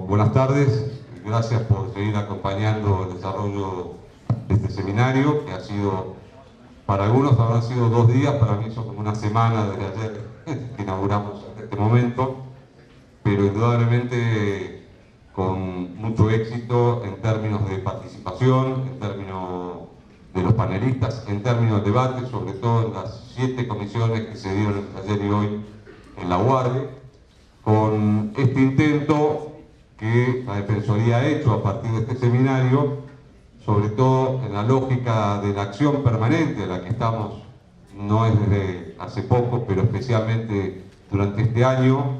buenas tardes. Gracias por seguir acompañando el desarrollo de este seminario, que ha sido, para algunos habrán sido 2 días, para mí son como una semana desde ayer que inauguramos este momento, pero indudablemente con mucho éxito en términos de participación, en términos de los panelistas, en términos de debate, sobre todo en las 7 comisiones que se dieron ayer y hoy en la UARDE, con este intento que la Defensoría ha hecho a partir de este seminario, sobre todo en la lógica de la acción permanente en la que estamos, no es desde hace poco, pero especialmente durante este año,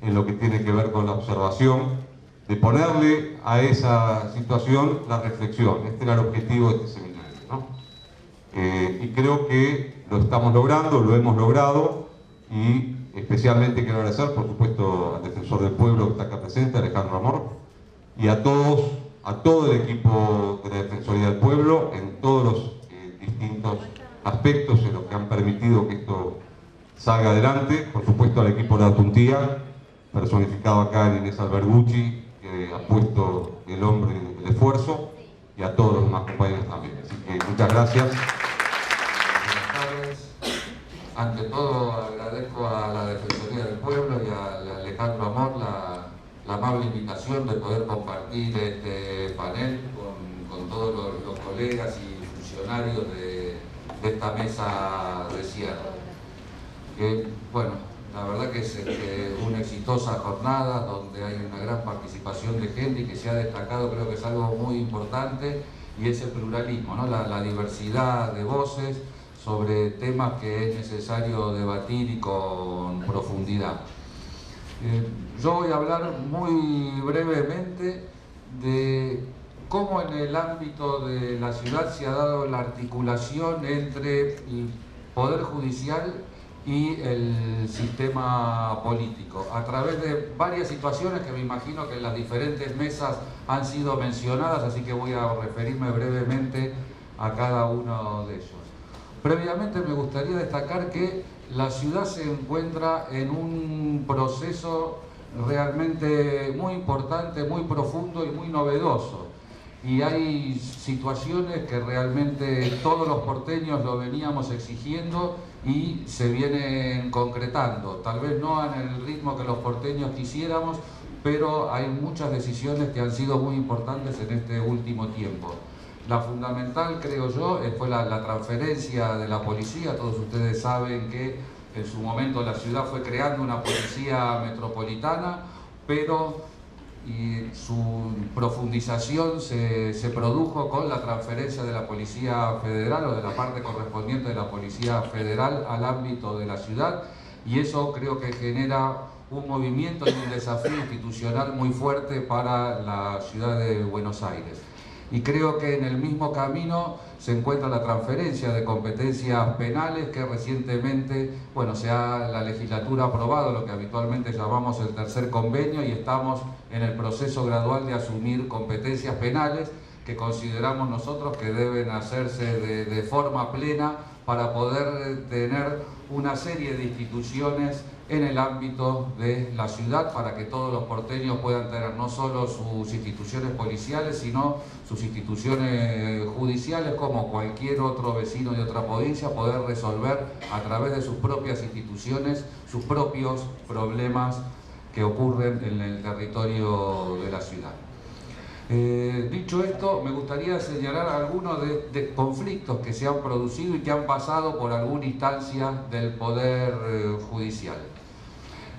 en lo que tiene que ver con la observación, de ponerle a esa situación la reflexión. Este era el objetivo de este seminario, ¿no? Y creo que lo estamos logrando, lo hemos logrado, y especialmente quiero agradecer, por supuesto, al Defensor del Pueblo que está acá presente, Alejandro Amor, y a todo el equipo de la Defensoría del Pueblo, en todos los distintos aspectos en los que han permitido que esto salga adelante. Por supuesto, al equipo de la Tuntía, personificado acá en Inés Albergucci, que ha puesto el hombro y el esfuerzo, y a todos los demás compañeros también. Así que muchas gracias. Buenas tardes. Ante todo agradezco a la Defensoría del Pueblo y a Alejandro Amor la amable invitación de poder compartir este panel con todos los colegas y funcionarios de esta mesa de cierre. Bueno, la verdad que es una exitosa jornada donde hay una gran participación de gente y que se ha destacado, creo que es algo muy importante, y es el pluralismo, ¿no? La diversidad de voces sobre temas que es necesario debatir y con profundidad. Yo voy a hablar muy brevemente de cómo en el ámbito de la ciudad se ha dado la articulación entre el Poder Judicial y el sistema político, a través de varias situaciones que me imagino que en las diferentes mesas han sido mencionadas, así que voy a referirme brevemente a cada uno de ellos. Previamente me gustaría destacar que la ciudad se encuentra en un proceso realmente muy importante, muy profundo y muy novedoso. Y hay situaciones que realmente todos los porteños lo veníamos exigiendo y se vienen concretando. Tal vez no en el ritmo que los porteños quisiéramos, pero hay muchas decisiones que han sido muy importantes en este último tiempo. La fundamental, creo yo, fue la transferencia de la policía. Todos ustedes saben que en su momento la ciudad fue creando una policía metropolitana, pero su profundización se produjo con la transferencia de la Policía Federal o de la parte correspondiente de la Policía Federal al ámbito de la ciudad, y eso creo que genera un movimiento y un desafío institucional muy fuerte para la ciudad de Buenos Aires. Y creo que en el mismo camino se encuentra la transferencia de competencias penales que recientemente, bueno, la legislatura ha aprobado lo que habitualmente llamamos el tercer convenio, y estamos en el proceso gradual de asumir competencias penales que consideramos nosotros que deben hacerse de forma plena para poder tener una serie de instituciones en el ámbito de la ciudad, para que todos los porteños puedan tener no solo sus instituciones policiales, sino sus instituciones judiciales, como cualquier otro vecino de otra provincia, poder resolver a través de sus propias instituciones sus propios problemas que ocurren en el territorio de la ciudad. Dicho esto, me gustaría señalar algunos de conflictos que se han producido y que han pasado por alguna instancia del Poder Judicial.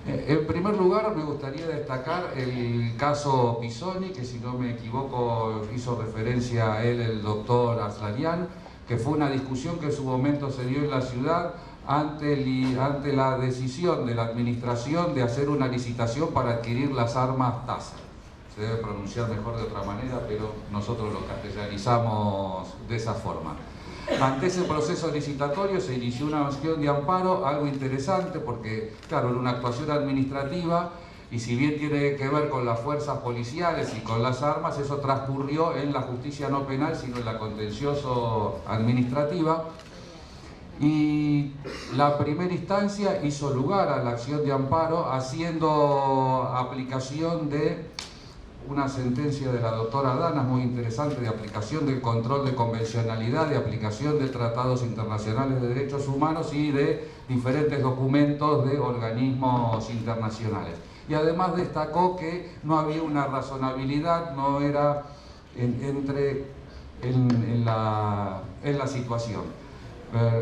En primer lugar, me gustaría destacar el caso Pisoni, que si no me equivoco hizo referencia a él el doctor Aslanian, que fue una discusión que en su momento se dio en la ciudad ante la decisión de la administración de hacer una licitación para adquirir las armas Taser. Se debe pronunciar mejor de otra manera, pero nosotros lo castellanizamos de esa forma. Ante ese proceso licitatorio se inició una acción de amparo, algo interesante porque, claro, era una actuación administrativa, y si bien tiene que ver con las fuerzas policiales y con las armas, eso transcurrió en la justicia no penal, sino en la contencioso administrativa. Y la primera instancia hizo lugar a la acción de amparo haciendo aplicación de una sentencia de la doctora Danas muy interesante de aplicación del control de convencionalidad, de aplicación de tratados internacionales de derechos humanos y de diferentes documentos de organismos internacionales. Y además destacó que no había una razonabilidad, no era en la situación.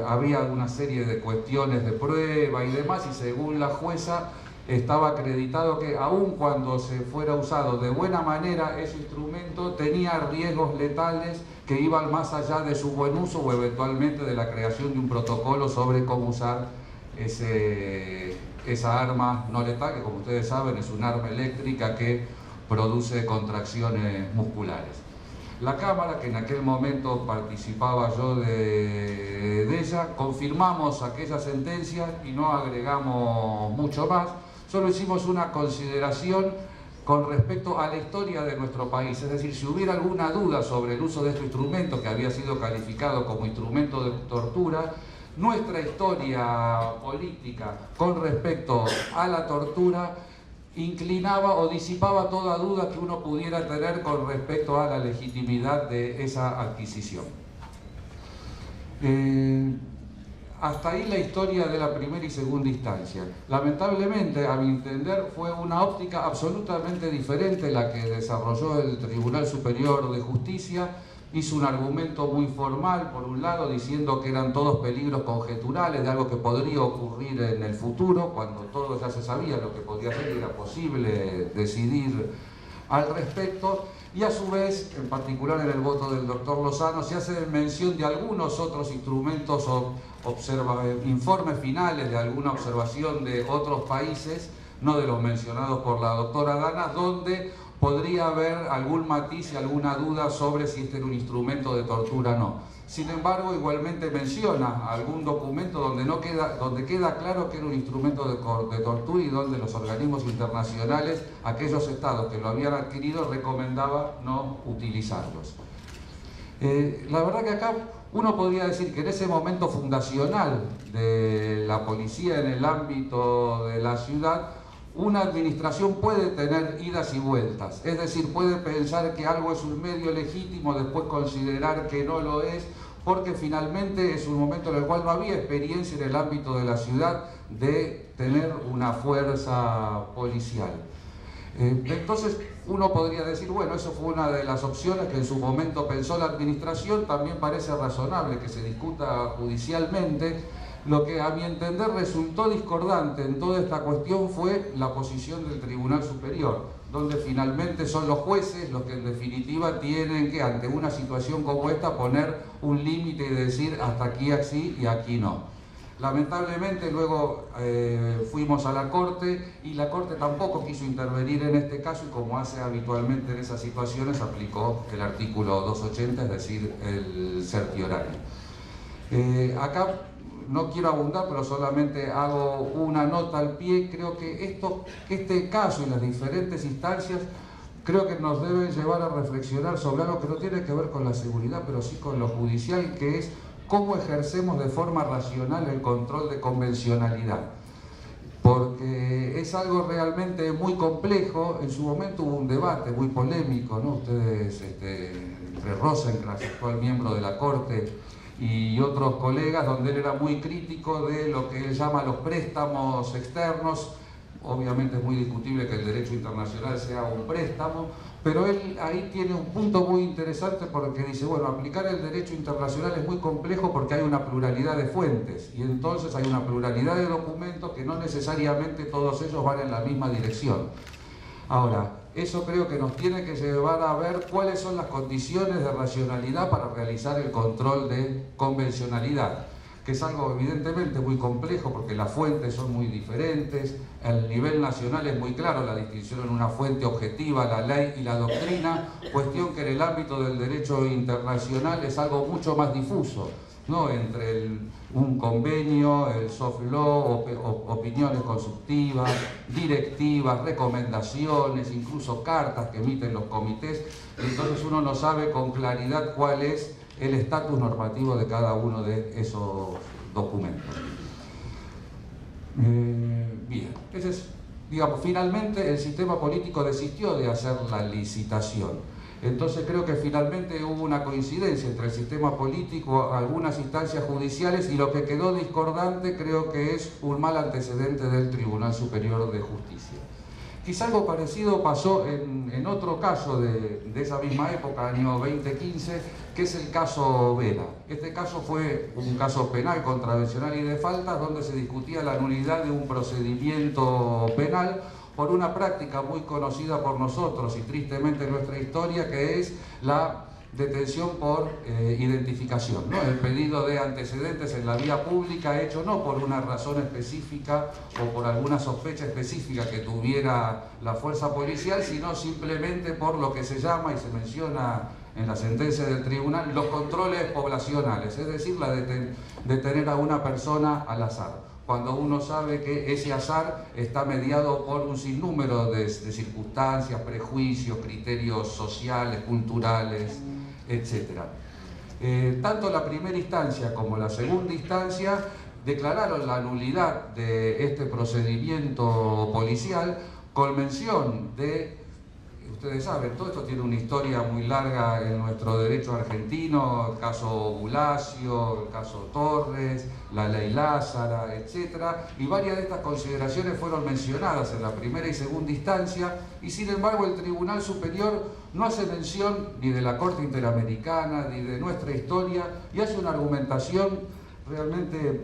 Había una serie de cuestiones de prueba y demás, y según la jueza estaba acreditado que aun cuando se fuera usado de buena manera, ese instrumento tenía riesgos letales que iban más allá de su buen uso o eventualmente de la creación de un protocolo sobre cómo usar esa arma no letal, que como ustedes saben es un arma eléctrica que produce contracciones musculares. La Cámara, que en aquel momento participaba yo de ella, confirmamos aquella sentencia y no agregamos mucho más. Solo hicimos una consideración con respecto a la historia de nuestro país, es decir, si hubiera alguna duda sobre el uso de este instrumento que había sido calificado como instrumento de tortura, nuestra historia política con respecto a la tortura inclinaba o disipaba toda duda que uno pudiera tener con respecto a la legitimidad de esa adquisición. Hasta ahí la historia de la primera y segunda instancia. Lamentablemente, a mi entender, fue una óptica absolutamente diferente la que desarrolló el Tribunal Superior de Justicia. Hizo un argumento muy formal, por un lado, diciendo que eran todos peligros conjeturales de algo que podría ocurrir en el futuro, cuando todo ya se sabía lo que podía ser y era posible decidir al respecto. Y a su vez, en particular en el voto del doctor Lozano, se hace mención de algunos otros instrumentos o informes finales de alguna observación de otros países, no de los mencionados por la doctora Danas, donde podría haber algún matiz y alguna duda sobre si este era un instrumento de tortura o no. Sin embargo, igualmente menciona algún documento donde queda claro que era un instrumento de tortura y donde los organismos internacionales, aquellos estados que lo habían adquirido, recomendaba no utilizarlos. La verdad que acá uno podría decir que en ese momento fundacional de la policía en el ámbito de la ciudad, una administración puede tener idas y vueltas, es decir, puede pensar que algo es un medio legítimo, después considerar que no lo es, porque finalmente es un momento en el cual no había experiencia en el ámbito de la ciudad de tener una fuerza policial. Entonces uno podría decir, bueno, eso fue una de las opciones que en su momento pensó la administración, también parece razonable que se discuta judicialmente. Lo que a mi entender resultó discordante en toda esta cuestión fue la posición del Tribunal Superior, donde finalmente son los jueces los que en definitiva tienen que, ante una situación como esta, poner un límite y decir hasta aquí sí y aquí no. Lamentablemente luego fuimos a la Corte y la Corte tampoco quiso intervenir en este caso y, como hace habitualmente en esas situaciones, aplicó el artículo 280, es decir, el certiorario. Acá no quiero abundar, pero solamente hago una nota al pie. Creo que este caso y las diferentes instancias creo que nos deben llevar a reflexionar sobre algo que no tiene que ver con la seguridad, pero sí con lo judicial, que es cómo ejercemos de forma racional el control de convencionalidad. Porque es algo realmente muy complejo. En su momento hubo un debate muy polémico, ¿no? Ustedes, entre Rosencrantz, actual miembro de la Corte, y otros colegas, donde él era muy crítico de lo que él llama los préstamos externos. Obviamente es muy discutible que el derecho internacional sea un préstamo, pero él ahí tiene un punto muy interesante porque dice, bueno, aplicar el derecho internacional es muy complejo porque hay una pluralidad de fuentes y entonces hay una pluralidad de documentos que no necesariamente todos ellos van en la misma dirección. Ahora, eso creo que nos tiene que llevar a ver cuáles son las condiciones de racionalidad para realizar el control de convencionalidad, que es algo evidentemente muy complejo porque las fuentes son muy diferentes, el nivel nacional es muy claro, la distinción en una fuente objetiva, la ley y la doctrina, cuestión que en el ámbito del derecho internacional es algo mucho más difuso, ¿no? Entre un convenio, el soft law, opiniones consultivas, directivas, recomendaciones, incluso cartas que emiten los comités, entonces uno no sabe con claridad cuál es el estatus normativo de cada uno de esos documentos. Bien, ese es digamos, finalmente el sistema político desistió de hacer la licitación. Entonces creo que finalmente hubo una coincidencia entre el sistema político, algunas instancias judiciales, y lo que quedó discordante creo que es un mal antecedente del Tribunal Superior de Justicia. Quizá algo parecido pasó en otro caso de esa misma época, año 2015, que es el caso Vera. Este caso fue un caso penal, contravencional y de faltas, donde se discutía la nulidad de un procedimiento penal por una práctica muy conocida por nosotros y tristemente en nuestra historia, que es la detención por identificación, ¿no? El pedido de antecedentes en la vía pública hecho no por una razón específica o por alguna sospecha específica que tuviera la fuerza policial, sino simplemente por lo que se llama y se menciona en la sentencia del tribunal, los controles poblacionales, es decir, la detener a una persona al azar, cuando uno sabe que ese azar está mediado por un sinnúmero de circunstancias, prejuicios, criterios sociales, culturales, etc. Tanto la primera instancia como la segunda instancia declararon la nulidad de este procedimiento policial con mención de, ustedes saben, todo esto tiene una historia muy larga en nuestro derecho argentino, el caso Bulacio, el caso Torres, la ley Lázara, etc. Y varias de estas consideraciones fueron mencionadas en la primera y segunda instancia, y sin embargo el Tribunal Superior no hace mención ni de la Corte Interamericana, ni de nuestra historia, y hace una argumentación realmente,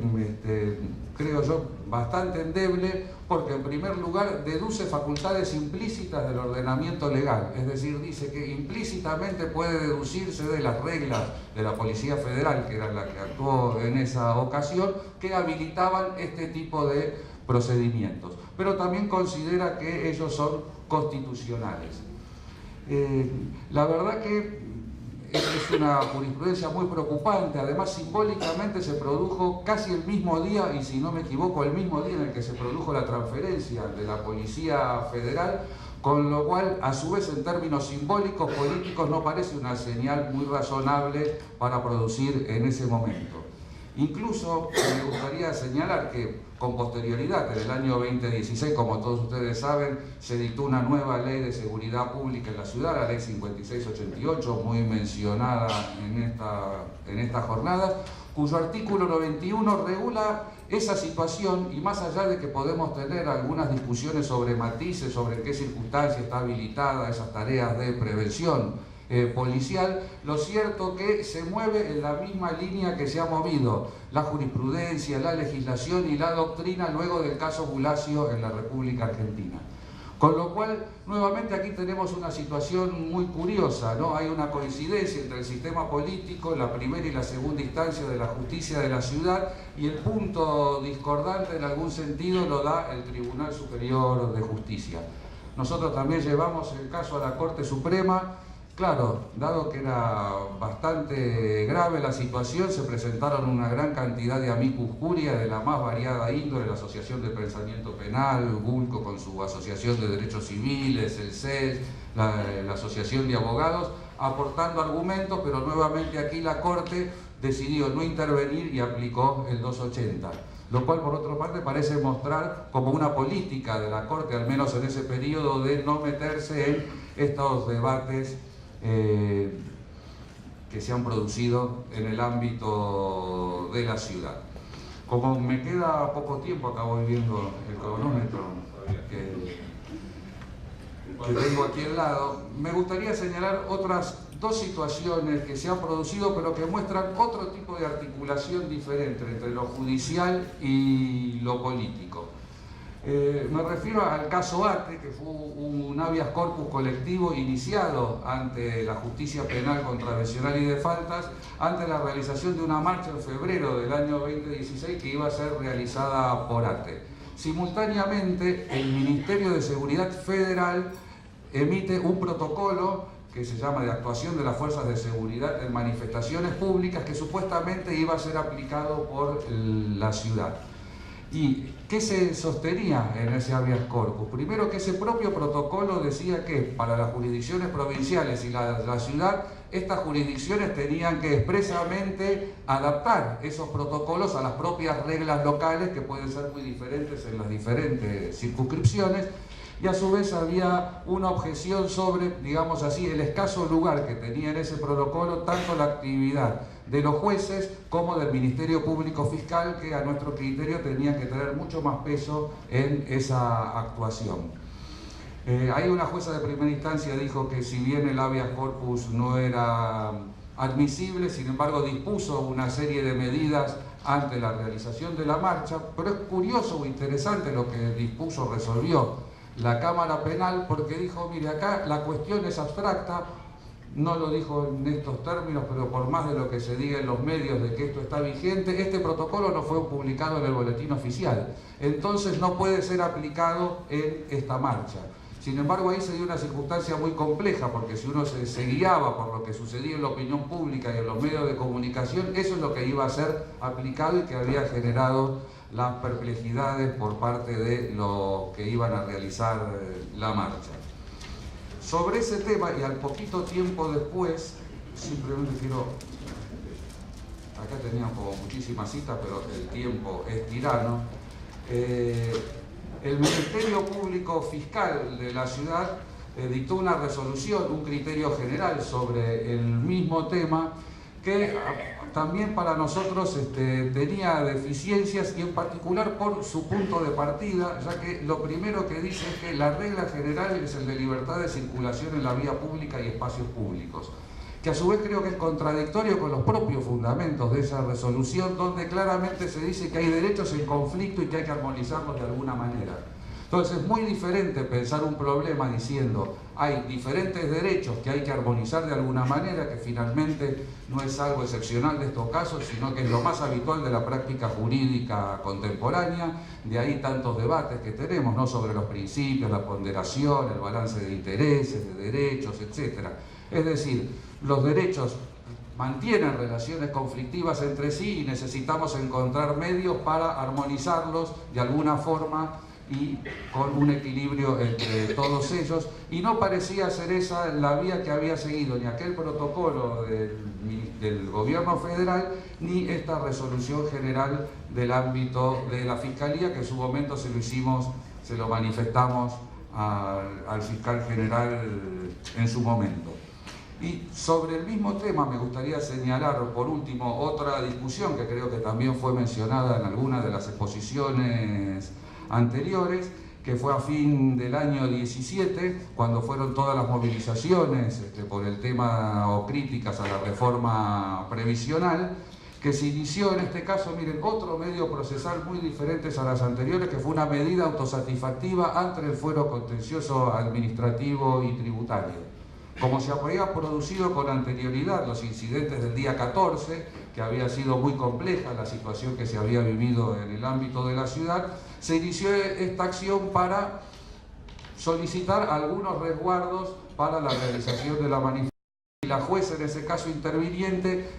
creo yo, bastante endeble, porque en primer lugar deduce facultades implícitas del ordenamiento legal, es decir, dice que implícitamente puede deducirse de las reglas de la Policía Federal, que era la que actuó en esa ocasión, que habilitaban este tipo de procedimientos, pero también considera que ellos son constitucionales. La verdad que es una jurisprudencia muy preocupante. Además, simbólicamente se produjo casi el mismo día, y si no me equivoco, el mismo día en el que se produjo la transferencia de la Policía Federal, con lo cual, a su vez, en términos simbólicos, políticos, no parece una señal muy razonable para producir en ese momento. Incluso me gustaría señalar que con posterioridad, en el año 2016, como todos ustedes saben, se dictó una nueva ley de seguridad pública en la ciudad, la ley 5688, muy mencionada en esta jornada, cuyo artículo 91 regula esa situación, y más allá de que podemos tener algunas discusiones sobre matices, sobre en qué circunstancia está habilitada esas tareas de prevención policial, lo cierto que se mueve en la misma línea que se ha movido la jurisprudencia, la legislación y la doctrina luego del caso Bulacio en la República Argentina. Con lo cual, nuevamente aquí tenemos una situación muy curiosa, ¿no? Hay una coincidencia entre el sistema político, la primera y la segunda instancia de la justicia de la ciudad, y el punto discordante en algún sentido lo da el Tribunal Superior de Justicia. Nosotros también llevamos el caso a la Corte Suprema. Claro, dado que era bastante grave la situación, se presentaron una gran cantidad de amicus curiae de la más variada índole, la Asociación de Pensamiento Penal, Bulco con su Asociación de Derechos Civiles, el CES, la Asociación de Abogados, aportando argumentos, pero nuevamente aquí la Corte decidió no intervenir y aplicó el 280. Lo cual, por otra parte, parece mostrar como una política de la Corte, al menos en ese periodo, de no meterse en estos debates que se han producido en el ámbito de la ciudad. Como me queda poco tiempo, acá voy viendo el cronómetro que tengo aquí al lado, me gustaría señalar otras dos situaciones que se han producido, pero que muestran otro tipo de articulación diferente entre lo judicial y lo político. Me refiero al caso Ate, que fue un habeas corpus colectivo iniciado ante la justicia penal contravencional y de faltas, ante la realización de una marcha en febrero del año 2016 que iba a ser realizada por Ate. Simultáneamente, el Ministerio de Seguridad Federal emite un protocolo que se llama de actuación de las fuerzas de seguridad en manifestaciones públicas, que supuestamente iba a ser aplicado por la ciudad. Y ¿qué se sostenía en ese habeas corpus? Primero, que ese propio protocolo decía que para las jurisdicciones provinciales y la ciudad, estas jurisdicciones tenían que expresamente adaptar esos protocolos a las propias reglas locales, que pueden ser muy diferentes en las diferentes circunscripciones, y a su vez había una objeción sobre, digamos así, el escaso lugar que tenía en ese protocolo tanto la actividad de los jueces como del Ministerio Público Fiscal, que a nuestro criterio tenía que tener mucho más peso en esa actuación. Ahí una jueza de primera instancia dijo que si bien el habeas corpus no era admisible, sin embargo dispuso una serie de medidas ante la realización de la marcha, pero es curioso o interesante lo que dispuso, resolvió la Cámara Penal, porque dijo, mire, acá la cuestión es abstracta, no lo dijo en estos términos, pero por más de lo que se diga en los medios de que esto está vigente, este protocolo no fue publicado en el boletín oficial, entonces no puede ser aplicado en esta marcha. Sin embargo, ahí se dio una circunstancia muy compleja, porque si uno se guiaba por lo que sucedía en la opinión pública y en los medios de comunicación, eso es lo que iba a ser aplicado y que había generado las perplejidades por parte de los que iban a realizar la marcha. Sobre ese tema, y al poquito tiempo después, simplemente quiero... Acá teníamos como muchísimas citas, pero el tiempo es tirano. El Ministerio Público Fiscal de la ciudad dictó una resolución, un criterio general sobre el mismo tema, que también para nosotros tenía deficiencias, y en particular por su punto de partida, ya que lo primero que dice es que la regla general es el de libertad de circulación en la vía pública y espacios públicos, que a su vez creo que es contradictorio con los propios fundamentos de esa resolución, donde claramente se dice que hay derechos en conflicto y que hay que armonizarlos de alguna manera. Entonces es muy diferente pensar un problema diciendo hay diferentes derechos que hay que armonizar de alguna manera, que finalmente no es algo excepcional de estos casos, sino que es lo más habitual de la práctica jurídica contemporánea. De ahí tantos debates que tenemos, ¿no?, sobre los principios, la ponderación, el balance de intereses, de derechos, etc. Es decir, los derechos mantienen relaciones conflictivas entre sí y necesitamos encontrar medios para armonizarlos de alguna forma y con un equilibrio entre todos ellos, y no parecía ser esa la vía que había seguido ni aquel protocolo del gobierno federal, ni esta resolución general del ámbito de la Fiscalía, que en su momento se lo manifestamos al fiscal general en su momento. Y sobre el mismo tema me gustaría señalar, por último, otra discusión que creo que también fue mencionada en algunas de las exposiciones anteriores, que fue a fin del año 17, cuando fueron todas las movilizaciones por el tema o críticas a la reforma previsional, que se inició en este caso, miren, otro medio procesal muy diferente a las anteriores, que fue una medida autosatisfactiva ante el fuero contencioso administrativo y tributario. Como se había producido con anterioridad los incidentes del día 14, que había sido muy compleja la situación que se había vivido en el ámbito de la ciudad, se inició esta acción para solicitar algunos resguardos para la realización de la manifestación. Y la jueza, en ese caso interviniente,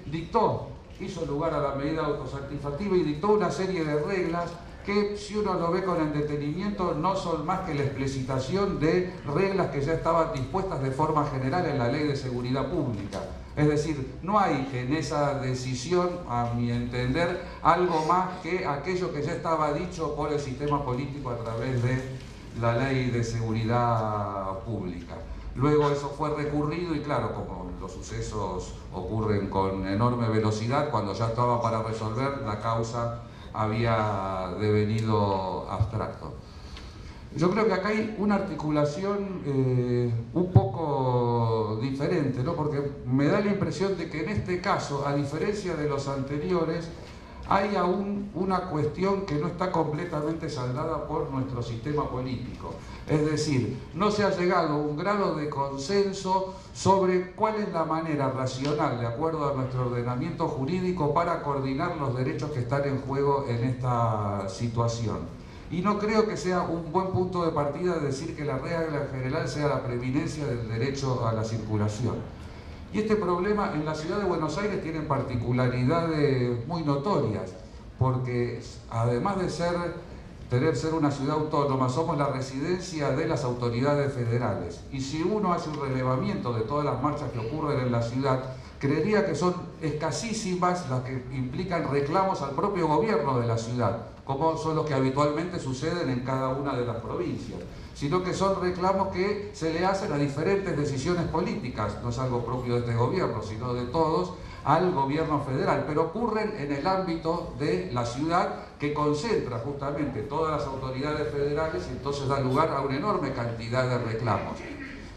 hizo lugar a la medida autosatisfactiva y dictó una serie de reglas que, si uno lo ve con el detenimiento, no son más que la explicitación de reglas que ya estaban dispuestas de forma general en la Ley de Seguridad Pública. Es decir, no hay en esa decisión, a mi entender, algo más que aquello que ya estaba dicho por el sistema político a través de la Ley de Seguridad Pública. Luego eso fue recurrido y claro, como los sucesos ocurren con enorme velocidad, cuando ya estaba para resolver, la causa había devenido abstracto. Yo creo que acá hay una articulación un poco diferente, ¿no?, porque me da la impresión de que en este caso, a diferencia de los anteriores, hay aún una cuestión que no está completamente saldada por nuestro sistema político. Es decir, no se ha llegado a un grado de consenso sobre cuál es la manera racional, de acuerdo a nuestro ordenamiento jurídico, para coordinar los derechos que están en juego en esta situación. Y no creo que sea un buen punto de partida decir que la regla general sea la preeminencia del derecho a la circulación. Y este problema en la ciudad de Buenos Aires tiene particularidades muy notorias, porque además de ser ser una ciudad autónoma, somos la residencia de las autoridades federales. Y si uno hace un relevamiento de todas las marchas que ocurren en la ciudad, creería que son escasísimas las que implican reclamos al propio gobierno de la ciudad, como son los que habitualmente suceden en cada una de las provincias, sino que son reclamos que se le hacen a diferentes decisiones políticas, no es algo propio de este gobierno, sino de todos, al gobierno federal, pero ocurren en el ámbito de la ciudad, que concentra justamente todas las autoridades federales y entonces da lugar a una enorme cantidad de reclamos.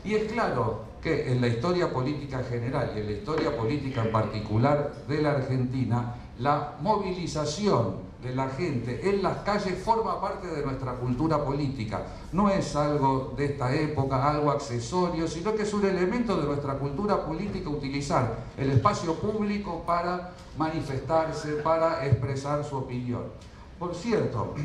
Y es claro que en la historia política general y en la historia política en particular de la Argentina, la movilización de la gente en las calles forma parte de nuestra cultura política. No es algo de esta época, algo accesorio, sino que es un elemento de nuestra cultura política utilizar el espacio público para manifestarse, para expresar su opinión. Por cierto,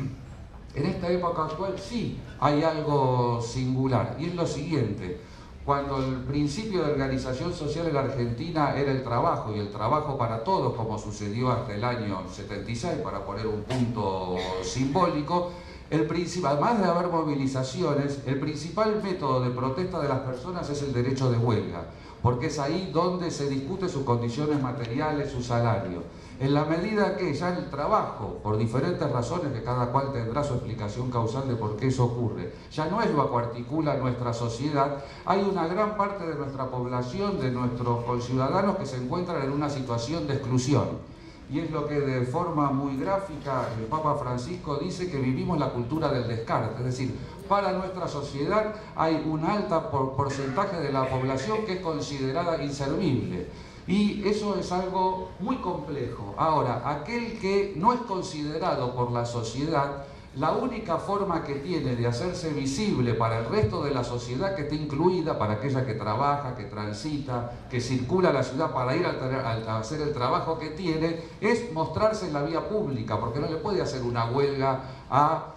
en esta época actual sí hay algo singular, y es lo siguiente. Cuando el principio de organización social en la Argentina era el trabajo, y el trabajo para todos, como sucedió hasta el año 76, para poner un punto simbólico, además de haber movilizaciones, el principal método de protesta de las personas es el derecho de huelga, porque es ahí donde se discuten sus condiciones materiales, su salario. En la medida que ya el trabajo, por diferentes razones que cada cual tendrá su explicación causal de por qué eso ocurre, ya no es lo que articula nuestra sociedad, hay una gran parte de nuestra población, de nuestros conciudadanos, que se encuentran en una situación de exclusión. Y es lo que de forma muy gráfica el Papa Francisco dice, que vivimos la cultura del descarte. Es decir, para nuestra sociedad hay un alto porcentaje de la población que es considerada inservible. Y eso es algo muy complejo. Ahora, aquel que no es considerado por la sociedad, la única forma que tiene de hacerse visible para el resto de la sociedad que esté incluida, para aquella que trabaja, que transita, que circula a la ciudad para ir a hacer el trabajo que tiene, es mostrarse en la vía pública, porque no le puede hacer una huelga a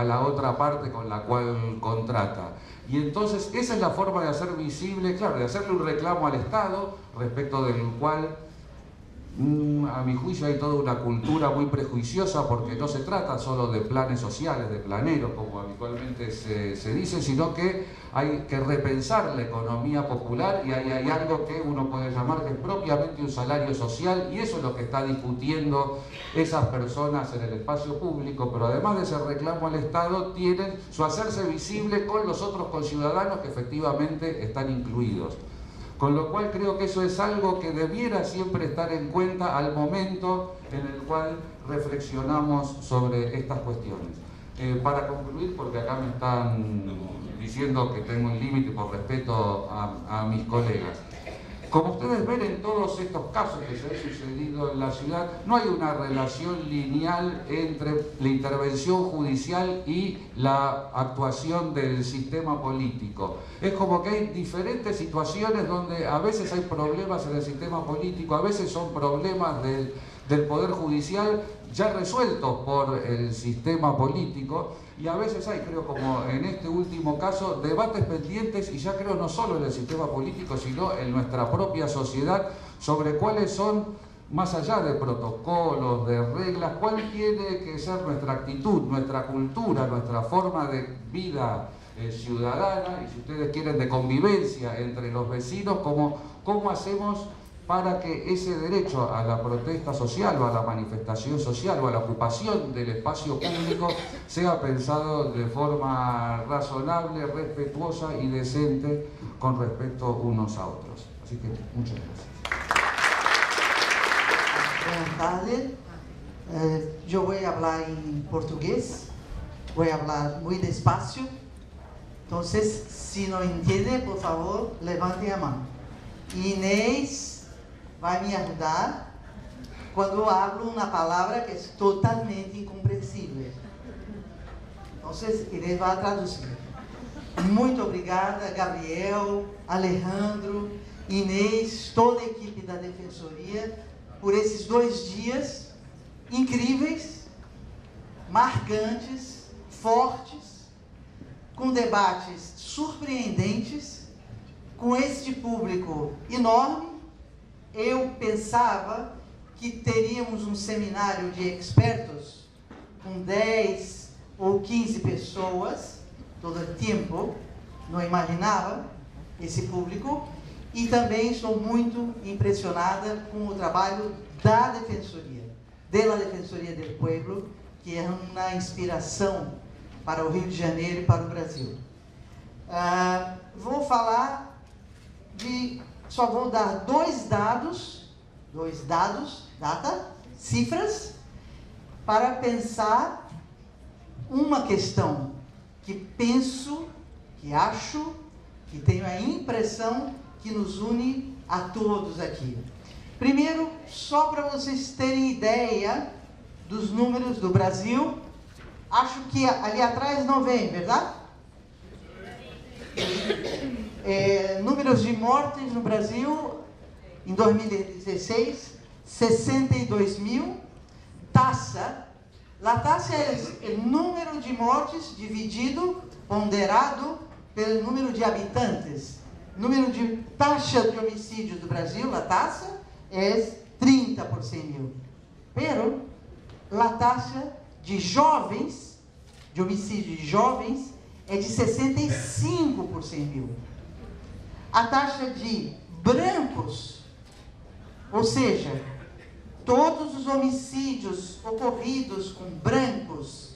la otra parte con la cual contrata. Y entonces esa es la forma de hacer visible, claro, de hacerle un reclamo al Estado, respecto del cual a mi juicio hay toda una cultura muy prejuiciosa, porque no se trata solo de planes sociales, de planeros, como habitualmente se dice, sino que hay que repensar la economía popular, y hay algo que uno puede llamar que es propiamente un salario social, y eso es lo que está discutiendo esas personas en el espacio público. Pero además de ese reclamo al Estado, tienen su hacerse visible con los otros conciudadanos que efectivamente están incluidos. Con lo cual creo que eso es algo que debiera siempre estar en cuenta al momento en el cual reflexionamos sobre estas cuestiones. Para concluir, porque acá me están diciendo que tengo un límite por respeto a mis colegas. Como ustedes ven en todos estos casos que se han sucedido en la ciudad, no hay una relación lineal entre la intervención judicial y la actuación del sistema político. Es como que hay diferentes situaciones donde a veces hay problemas en el sistema político, a veces son problemas del Poder Judicial ya resueltos por el sistema político, y a veces hay, creo, como en este último caso, debates pendientes, y ya creo no solo en el sistema político, sino en nuestra propia sociedad, sobre cuáles son, más allá de protocolos, de reglas, cuál tiene que ser nuestra actitud, nuestra cultura, nuestra forma de vida ciudadana, y si ustedes quieren de convivencia entre los vecinos, cómo hacemos para que ese derecho a la protesta social o a la manifestación social o a la ocupación del espacio público sea pensado de forma razonable, respetuosa y decente con respecto unos a otros. Así que muchas gracias. Buenas tardes. Yo voy a hablar en portugués. Voy a hablar muy despacio. Entonces, si no entiende, por favor, levante la mano. Inés vai me ajudar quando eu hablo uma palavra que é totalmente incompreensível. Então, Inês vai traduzir. Muito obrigada, Gabriel, Alejandro, Inês, toda a equipe da Defensoria, por esses 2 dias incríveis, marcantes, fortes, com debates surpreendentes, com este público enorme. Eu pensava que teríamos um seminário de expertos com 10 ou 15 pessoas todo o tempo. Não imaginava esse público. E também estou muito impressionada com o trabalho da Defensoria do Pueblo, que é uma inspiração para o Rio de Janeiro e para o Brasil. Vou falar só vou dar dois dados, cifras, para pensar uma questão que penso, que acho, que tenho a impressão que nos une a todos aqui. Primeiro, só para vocês terem ideia dos números do Brasil, acho que ali atrás não vem, verdade? Números de mortes no Brasil em 2016, 62 mil. La tasa é o número de mortes dividido, ponderado pelo número de habitantes. Número de taxa de homicídio do Brasil, a taxa é 30 por 100 mil. Pero a taxa de jovens, de homicídio de jovens, é de 65 por 100 mil. A taxa de brancos, ou seja, todos os homicídios ocorridos com brancos,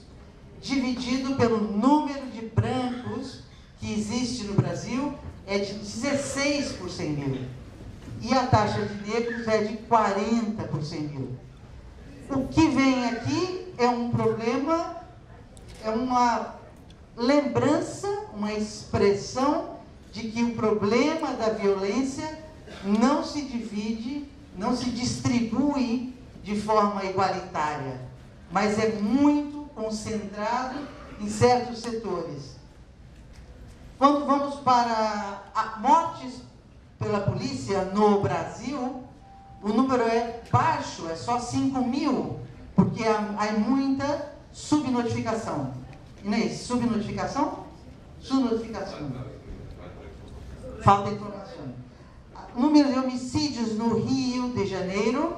dividido pelo número de brancos que existe no Brasil, é de 16 por 100 mil. E a taxa de negros é de 40 por 100 mil. O que vem aqui é um problema, é uma lembrança, uma expressão de que o problema da violência não se divide, não se distribui de forma igualitária, mas é muito concentrado em certos setores. Quando vamos para mortes pela polícia no Brasil, o número é baixo, é só 5 mil, porque há muita subnotificação. Não é isso? Subnotificação? Subnotificação. Falta de informação. Número de homicídios no Rio de Janeiro,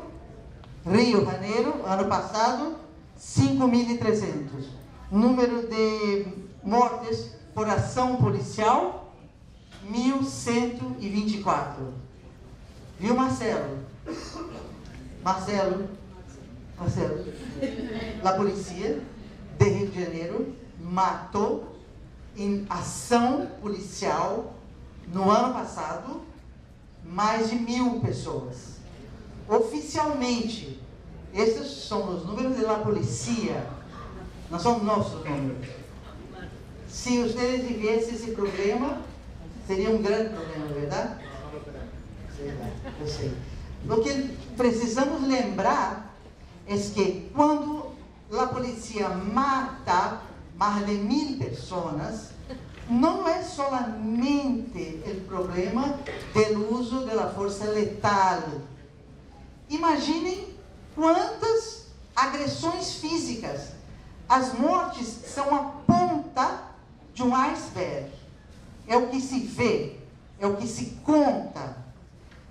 ano passado, 5.300. Número de mortes por ação policial, 1.124. Viu, Marcelo? Marcelo. A polícia de Rio de Janeiro matou em ação policial no ano passado mais de 1.000 pessoas. Oficialmente, esses são os números da polícia, não são nossos números. Se vocês vivessem esse problema, seria um grande problema, não é verdade? Eu sei. O que precisamos lembrar é que quando a polícia mata mais de 1.000 pessoas, não é solamente o problema do uso da força letal. Imaginem quantas agressões físicas. As mortes são a ponta de um iceberg. É o que se vê, é o que se conta,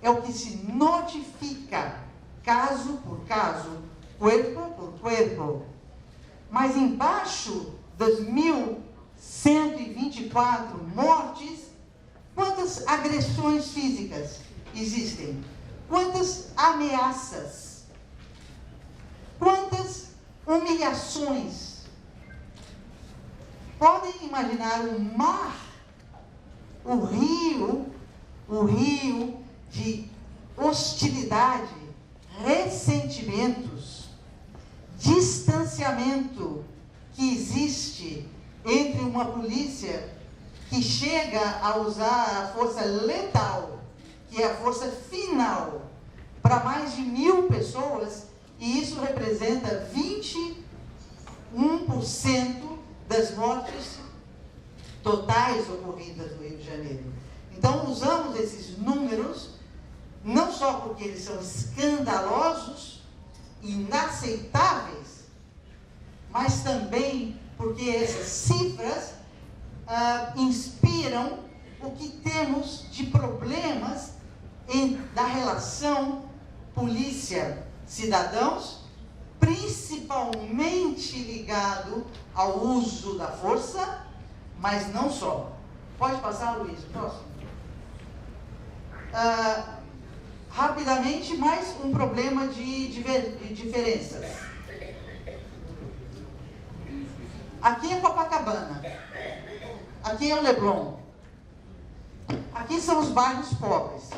é o que se notifica, caso por caso, corpo por corpo. Mas embaixo das 1.124 mortes, quantas agressões físicas existem? Quantas ameaças? Quantas humilhações? Podem imaginar o mar, o rio de hostilidade, ressentimentos, distanciamento que existe entre uma polícia que chega a usar a força letal, que é a força final, para mais de 1.000 pessoas, e isso representa 21% das mortes totais ocorridas no Rio de Janeiro. Então, usamos esses números, não só porque eles são escandalosos, inaceitáveis, mas também porque essas cifras inspiram o que temos de problemas da relação polícia-cidadãos, principalmente ligado ao uso da força, mas não só. Pode passar, Luiz, próximo. Rapidamente, mais um problema de diferenças. Aqui é Copacabana, aqui é o Leblon, aqui são os bairros pobres,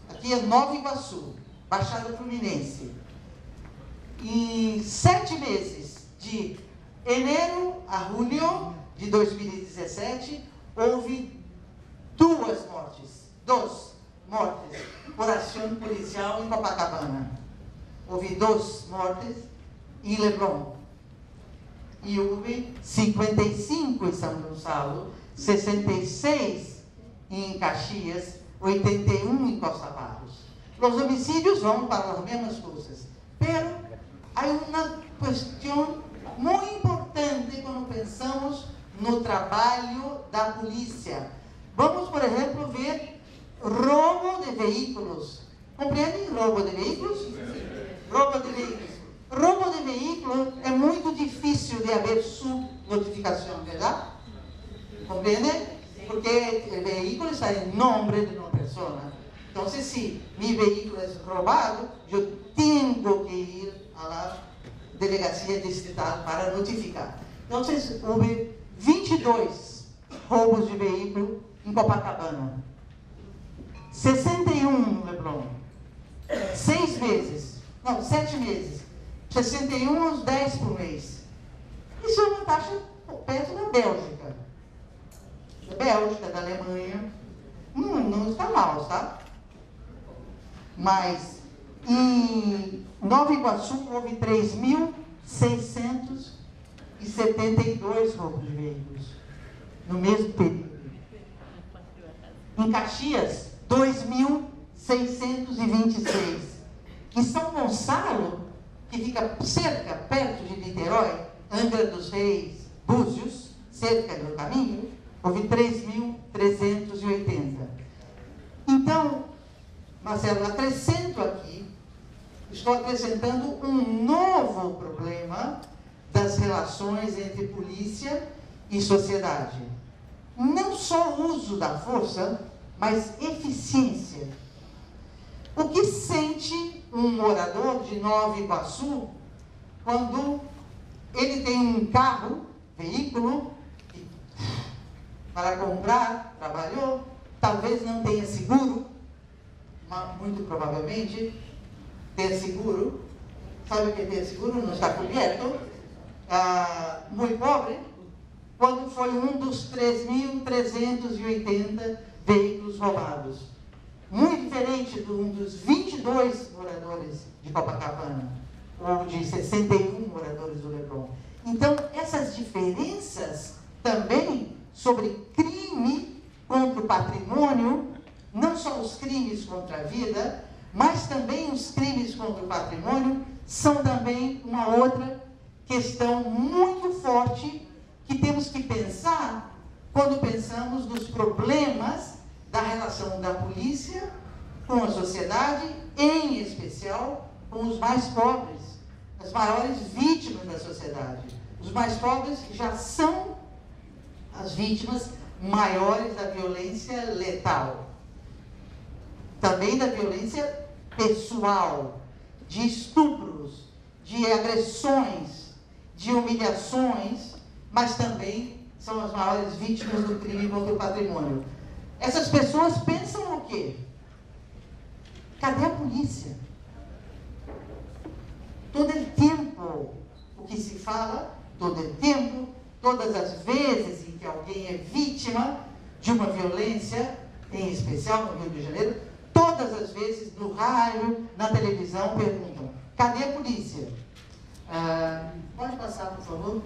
aqui é Nova Iguaçu, Baixada Fluminense. Em 7 meses, de janeiro a julho de 2017, houve 2 mortes por ação policial em Copacabana. Houve 2 mortes em Leblon. E houve 55 em São Gonçalo, 66 em Caxias, 81 em Costa Barros. Os homicídios vão para as mesmas coisas. Pero há uma questão muito importante quando pensamos no trabalho da polícia. Vamos, por exemplo, ver roubo de veículos. Compreendem roubo de veículos? Roubo de veículos. Roubo de veículo é muito difícil de haver subnotificação, verdade? Compreendem? Porque o veículo está em nome de uma pessoa. Então, se meu veículo é roubado, eu tenho que ir à delegacia distrital para notificar. Então, houve 22 roubos de veículo em Copacabana. 61 no Leblon. 7 meses. 61 aos 10 por mês. Isso é uma taxa perto da Bélgica. Da Bélgica, da Alemanha. Não está mal, tá? Mas em Nova Iguaçu houve 3.672 roubos de veículos no mesmo período. Em Caxias, 2.626. Em São Gonçalo, que fica perto de Niterói, Angra dos Reis, Búzios, cerca do caminho, houve 3.380. Então, Marcelo, estou acrescentando um novo problema das relações entre polícia e sociedade. Não só o uso da força, mas eficiência. O que sente um morador de Nova Iguaçu quando ele tem um carro, veículo, para comprar, trabalhou, talvez não tenha seguro, mas muito provavelmente ter seguro. Sabe o que é ter seguro? Não está coberto. Muito pobre, quando foi um dos 3.380 veículos roubados. Muito diferente de um dos 22 moradores de Copacabana, ou de 61 moradores do Leblon. Então, essas diferenças também sobre crime contra o patrimônio, não só os crimes contra a vida, mas também os crimes contra o patrimônio, são também uma outra questão muito forte que temos que pensar quando pensamos nos problemas da relação da polícia com a sociedade, em especial com os mais pobres, as maiores vítimas da sociedade. Os mais pobres já são as vítimas maiores da violência letal, também da violência pessoal, de estupros, de agressões, de humilhações, mas também são as maiores vítimas do crime contra o patrimônio. Essas pessoas pensam o quê? Cadê a polícia? Todo o tempo, o que se fala, todo o tempo, todas as vezes em que alguém é vítima de uma violência, em especial no Rio de Janeiro, todas as vezes no rádio, na televisão, perguntam: cadê a polícia? Pode passar, por favor?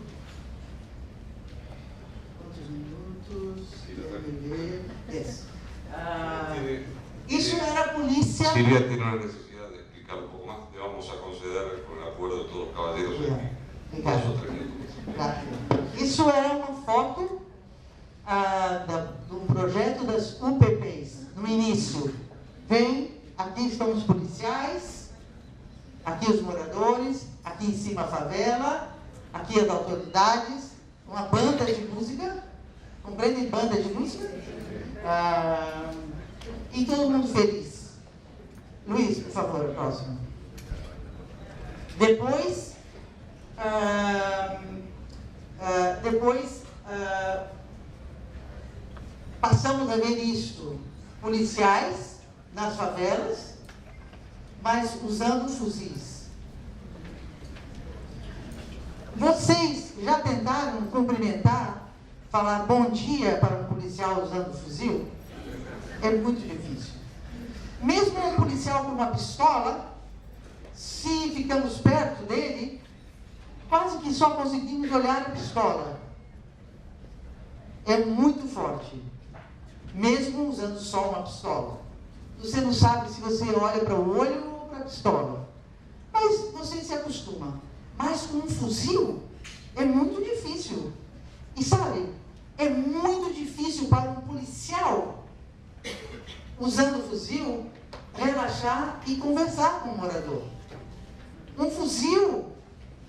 Quantos minutos? Isso era a polícia. Silvia tiene una necesidad de explicar un poco más. Le vamos a conceder, con el acuerdo de todos los caballeros, 2 o 3 minutos. Isso era uma foto do projeto das UPPs, no início. Aqui estão os policiais, Aqui os moradores, aqui em cima a favela, aqui as autoridades, uma banda de música, compreendem banda de música? E todo mundo feliz. Luiz, por favor, o próximo. Depois passamos a ver isto, policiais nas favelas, mas usando fuzis. Vocês já tentaram cumprimentar, falar bom dia para um policial usando fuzil? É muito difícil. Mesmo um policial com uma pistola, se ficamos perto dele, quase que só conseguimos olhar a pistola. É muito forte, mesmo usando só uma pistola. Você não sabe se você olha para o olho ou para a pistola, mas você se acostuma. Mas com um fuzil é muito difícil. E sabe, é muito difícil para um policial, usando o fuzil, relaxar e conversar com o morador. Um fuzil,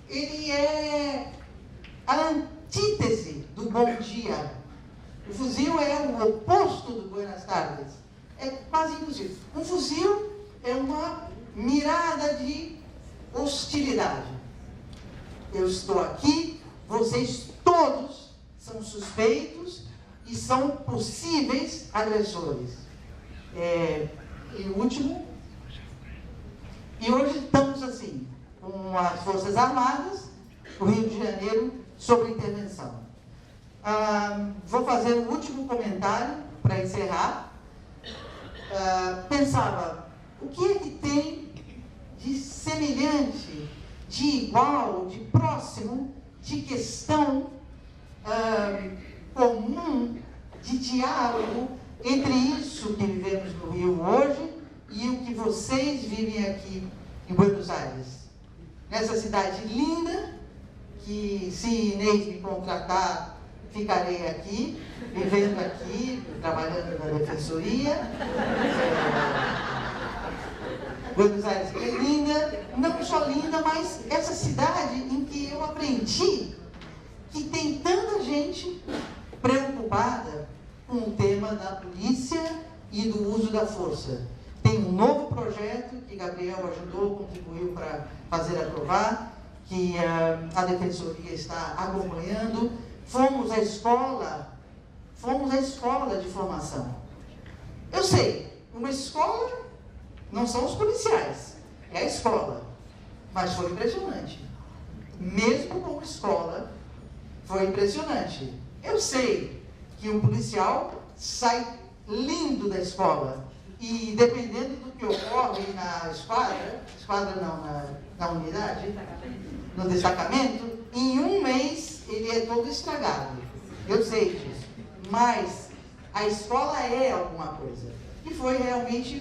ele é a antítese do bom dia. O fuzil é o oposto do buenas tardes. É quase impossível. Um fuzil é uma mirada de hostilidade. Eu estou aqui, vocês todos são suspeitos e são possíveis agressores. E o último, e hoje estamos assim, com as Forças Armadas, o Rio de Janeiro, sobre intervenção. Vou fazer o último comentário para encerrar. Pensava, o que é que tem de semelhante, de igual, de próximo, de questão comum, de diálogo entre isso que vivemos no Rio hoje e o que vocês vivem aqui em Buenos Aires? Nessa cidade linda, que se Inês me contratar, ficarei aqui, vivendo aqui, trabalhando na defensoria. Buenos Aires é linda, não só linda, mas essa cidade em que eu aprendi que tem tanta gente preocupada com o tema da polícia e do uso da força. Tem um novo projeto que Gabriel ajudou, contribuiu para fazer aprovar, que a Defensoria está acompanhando. Fomos à escola de formação. Eu sei, uma escola não são os policiais, é a escola. Mas foi impressionante. Mesmo como escola, foi impressionante. Eu sei que um policial sai lindo da escola e, dependendo do que ocorre na esquadra não, na unidade, no destacamento, em um mês ele é todo estragado. Eu sei disso. Mas a escola é alguma coisa. E foi realmente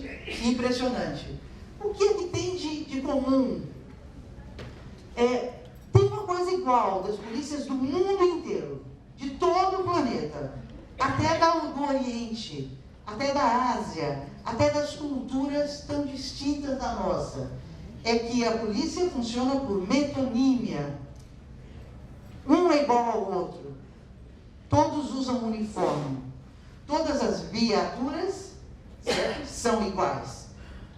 impressionante. O que é que tem de comum? Tem uma coisa igual das polícias do mundo inteiro, de todo o planeta, até do Oriente, até da Ásia, até das culturas tão distintas da nossa. É que a polícia funciona por metonímia. Um é igual ao outro. Todos usam uniforme. Todas as viaturas, certo, são iguais.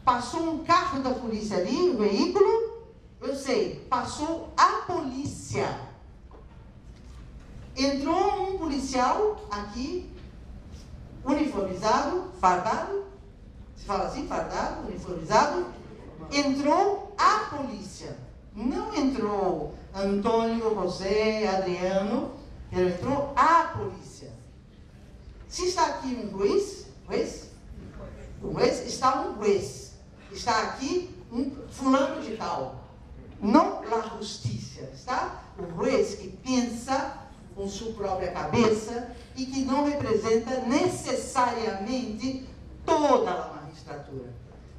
Passou um carro da polícia ali, um veículo, eu sei, passou a polícia. Entrou um policial aqui, uniformizado, fardado, se fala assim, fardado, uniformizado, entrou a polícia. Não entrou Antônio, José, Adriano, entrou a polícia. Se está aqui um juiz, está um juiz. Está aqui um fulano de tal. Não a justiça, está? O juiz que pensa com sua própria cabeça e que não representa necessariamente toda a magistratura.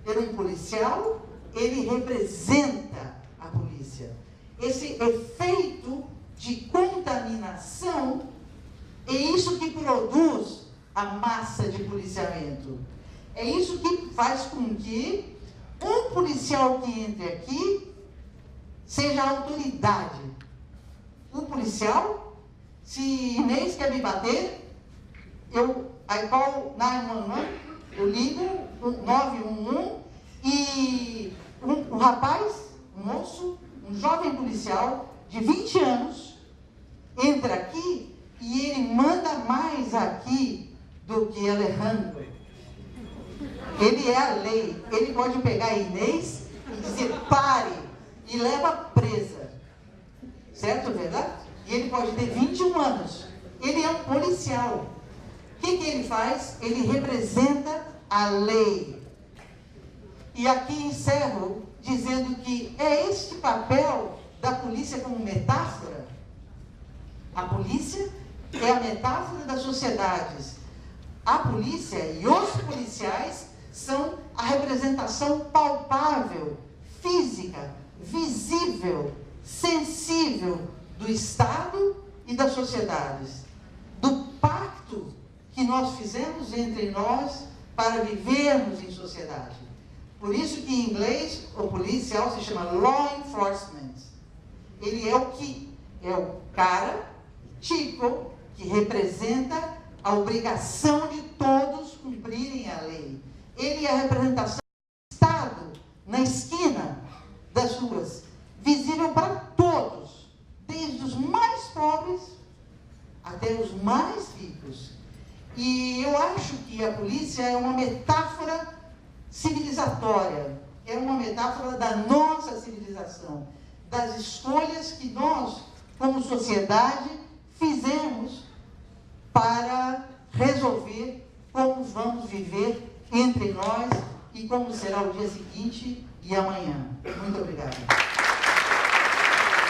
Ele é um policial, ele representa a polícia. Esse efeito de contaminação é isso que produz a massa de policiamento. É isso que faz com que um policial que entre aqui seja a autoridade. O policial, se Inês quer me bater, I call 911, eu ligo 911 e um rapaz, um moço, um jovem policial de 20 anos, entra aqui e ele manda mais aqui do que Alejandro. Ele é a lei. Ele pode pegar a Inês e dizer pare e leva presa. Certo, verdade? E ele pode ter 21 anos. Ele é um policial. O que ele faz? Ele representa a lei. E aqui encerro dizendo que é este papel da polícia como metáfora. A polícia é a metáfora das sociedades. A polícia e os policiais são a representação palpável, física, visível, sensível do Estado e das sociedades, do pacto que nós fizemos entre nós para vivermos em sociedade. Por isso que em inglês o policial se chama law enforcement. Ele é o cara, tipo, que representa a obrigação de todos cumprirem a lei. Ele é a representação do Estado na esquina das ruas, visível para todos, desde os mais pobres até os mais ricos. E eu acho que a polícia é uma metáfora civilizatória, é uma metáfora da nossa civilização, das escolhas que nós, como sociedade, fizemos para resolver como vamos viver entre nós e como será o dia seguinte e amanhã. Muito obrigada.